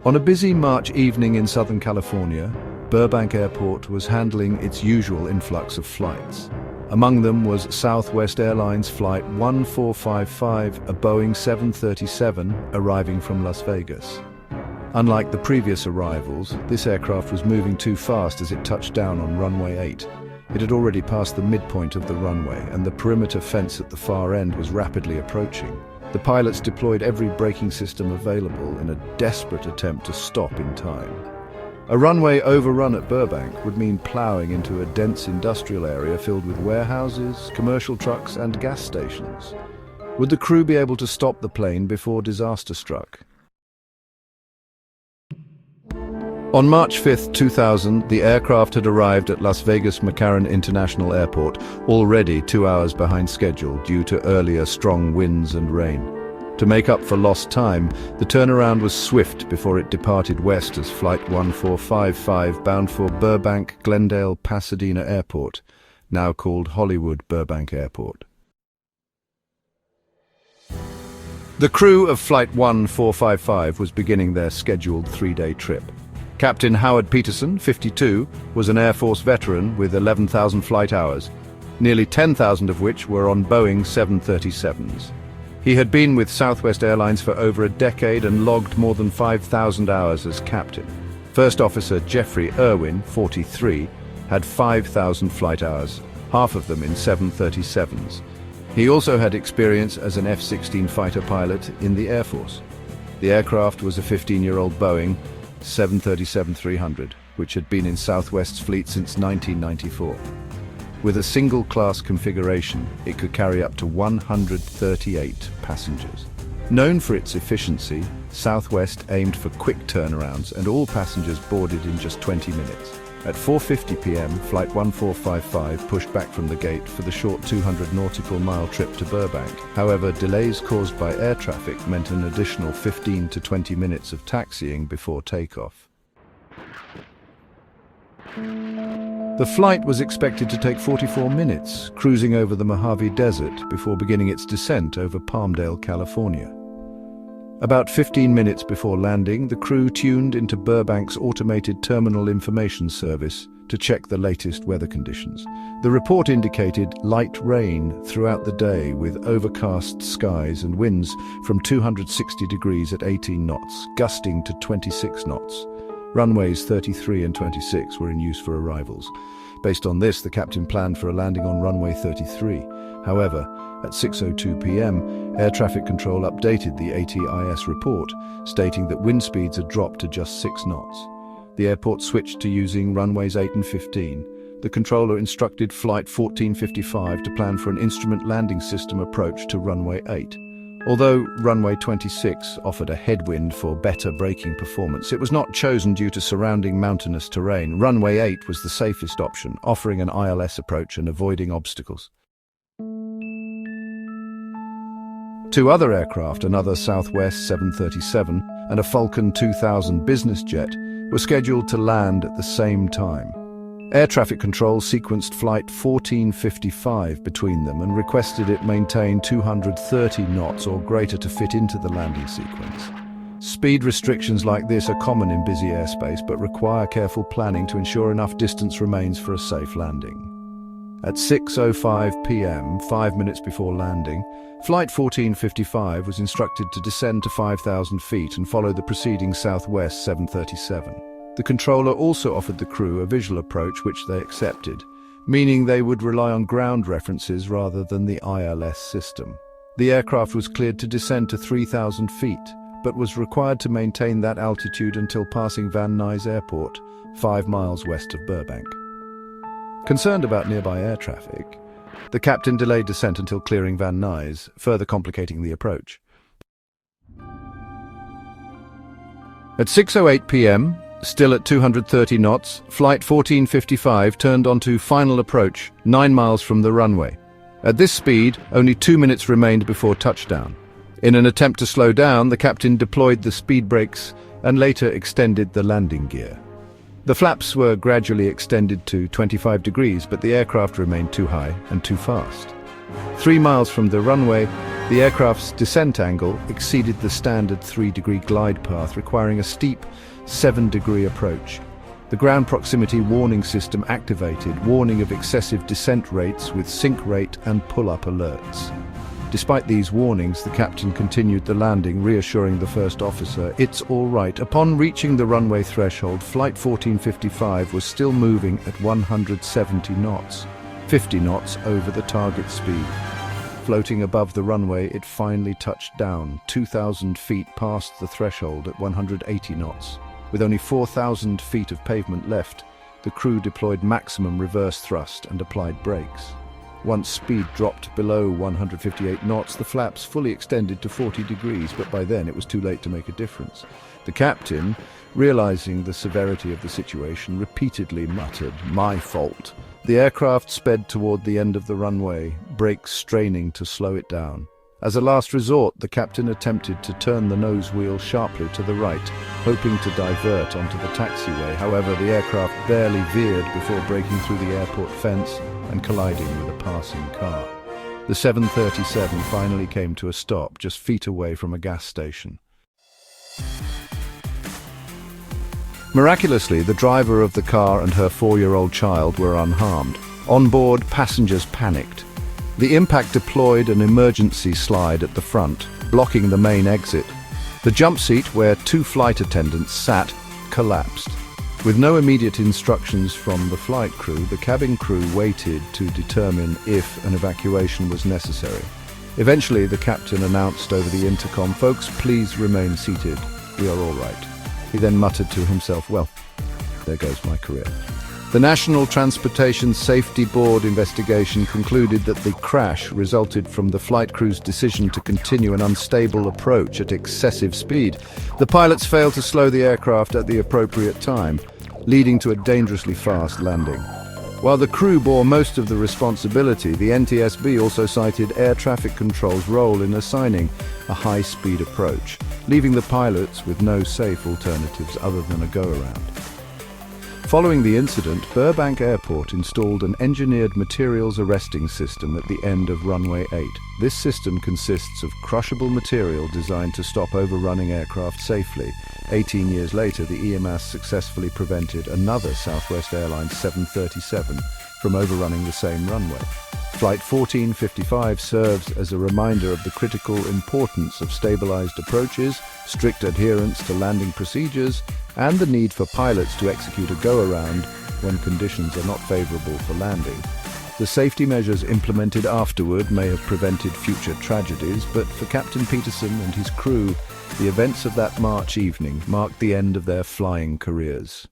On a busy March evening in Southern California, Burbank Airport was handling its usual influx of flights. Among them was Southwest Airlines Flight 1455, a Boeing 737 arriving from Las Vegas. Unlike the previous arrivals, this aircraft was moving too fast as it touched down on runway 8. It had already passed the midpoint of the runway, and the perimeter fence at the far end was rapidly approaching. The pilots deployed every braking system available in a desperate attempt to stop in time. A runway overrun at Burbank would mean plowing into a dense industrial area filled with warehouses, commercial trucks, and gas stations. Would the crew be able to stop the plane before disaster struck? On March 5, 2000, the aircraft had arrived at Las Vegas McCarran International Airport, already 2 hours behind schedule due to earlier strong winds and rain. To make up for lost time, the turnaround was swift before it departed west as Flight 1455 bound for Burbank-Glendale Pasadena Airport, now called Hollywood Burbank Airport. The crew of Flight 1455 was beginning their scheduled 3-day trip. Captain Howard Peterson, 52, was an Air Force veteran with 11,000 flight hours, nearly 10,000 of which were on Boeing 737s. He had been with Southwest Airlines for over a decade and logged more than 5,000 hours as captain. First Officer Jeffrey Irwin, 43, had 5,000 flight hours, half of them in 737s. He also had experience as an F-16 fighter pilot in the Air Force. The aircraft was a 15-year-old Boeing 737-300, which had been in Southwest's fleet since 1994. With a single-class configuration, it could carry up to 138 passengers. Known for its efficiency, Southwest aimed for quick turnarounds and all passengers boarded in just 20 minutes. At 4:50 p.m., Flight 1455 pushed back from the gate for the short 200 nautical mile trip to Burbank. However, delays caused by air traffic meant an additional 15 to 20 minutes of taxiing before takeoff. The flight was expected to take 44 minutes, cruising over the Mojave Desert before beginning its descent over Palmdale, California. About 15 minutes before landing, the crew tuned into Burbank's automated terminal information service to check the latest weather conditions. The report indicated light rain throughout the day with overcast skies and winds from 260 degrees at 18 knots, gusting to 26 knots. Runways 33 and 26 were in use for arrivals. Based on this, the captain planned for a landing on runway 33. However, at 6:02 p.m., air traffic control updated the ATIS report, stating that wind speeds had dropped to just 6 knots. The airport switched to using runways 8 and 15. The controller instructed Flight 1455 to plan for an instrument landing system approach to runway 8. Although runway 26 offered a headwind for better braking performance, it was not chosen due to surrounding mountainous terrain. Runway 8 was the safest option, offering an ILS approach and avoiding obstacles. Two other aircraft, another Southwest 737 and a Falcon 2000 business jet, were scheduled to land at the same time. Air traffic control sequenced Flight 1455 between them and requested it maintain 230 knots or greater to fit into the landing sequence. Speed restrictions like this are common in busy airspace but require careful planning to ensure enough distance remains for a safe landing. At 6:05 p.m., 5 minutes before landing, Flight 1455 was instructed to descend to 5,000 feet and follow the preceding Southwest 737. The controller also offered the crew a visual approach which they accepted, meaning they would rely on ground references rather than the ILS system. The aircraft was cleared to descend to 3,000 feet, but was required to maintain that altitude until passing Van Nuys Airport, 5 miles west of Burbank. Concerned about nearby air traffic, the captain delayed descent until clearing Van Nuys, further complicating the approach. At 6:08 p.m., still at 230 knots, Flight 1455 turned onto final approach 9 miles from the runway. At this speed, only 2 minutes remained before touchdown. In an attempt to slow down, the captain deployed the speed brakes and later extended the landing gear. The flaps were gradually extended to 25 degrees, but the aircraft remained too high and too fast. 3 miles from the runway, the aircraft's descent angle exceeded the standard 3-degree glide path, requiring a steep 7-degree approach. The ground proximity warning system activated, warning of excessive descent rates with sink rate and pull-up alerts. Despite these warnings, the captain continued the landing, reassuring the first officer, "It's all right." Upon reaching the runway threshold, Flight 1455 was still moving at 170 knots, 50 knots over the target speed. Floating above the runway, it finally touched down, 2,000 feet past the threshold at 180 knots. With only 4,000 feet of pavement left, the crew deployed maximum reverse thrust and applied brakes. Once speed dropped below 158 knots, the flaps fully extended to 40 degrees, but by then it was too late to make a difference. The captain, realizing the severity of the situation, repeatedly muttered, "My fault." The aircraft sped toward the end of the runway, brakes straining to slow it down. As a last resort, the captain attempted to turn the nose wheel sharply to the right, hoping to divert onto the taxiway. However, the aircraft barely veered before breaking through the airport fence and colliding with a passing car. The 737 finally came to a stop just feet away from a gas station. Miraculously, the driver of the car and her 4-year-old child were unharmed. On board, passengers panicked. The impact deployed an emergency slide at the front, blocking the main exit. The jump seat, where 2 flight attendants sat, collapsed. With no immediate instructions from the flight crew, the cabin crew waited to determine if an evacuation was necessary. Eventually, the captain announced over the intercom, "Folks, please remain seated. We are all right." He then muttered to himself, "Well, there goes my career." The National Transportation Safety Board investigation concluded that the crash resulted from the flight crew's decision to continue an unstable approach at excessive speed. The pilots failed to slow the aircraft at the appropriate time, leading to a dangerously fast landing. While the crew bore most of the responsibility, the NTSB also cited air traffic control's role in assigning a high-speed approach, leaving the pilots with no safe alternatives other than a go-around. Following the incident, Burbank Airport installed an engineered materials arresting system at the end of runway 8. This system consists of crushable material designed to stop overrunning aircraft safely. 18 years later, the EMAS successfully prevented another Southwest Airlines 737 from overrunning the same runway. Flight 1455 serves as a reminder of the critical importance of stabilized approaches, strict adherence to landing procedures, and the need for pilots to execute a go-around when conditions are not favorable for landing. The safety measures implemented afterward may have prevented future tragedies, but for Captain Peterson and his crew, the events of that March evening marked the end of their flying careers.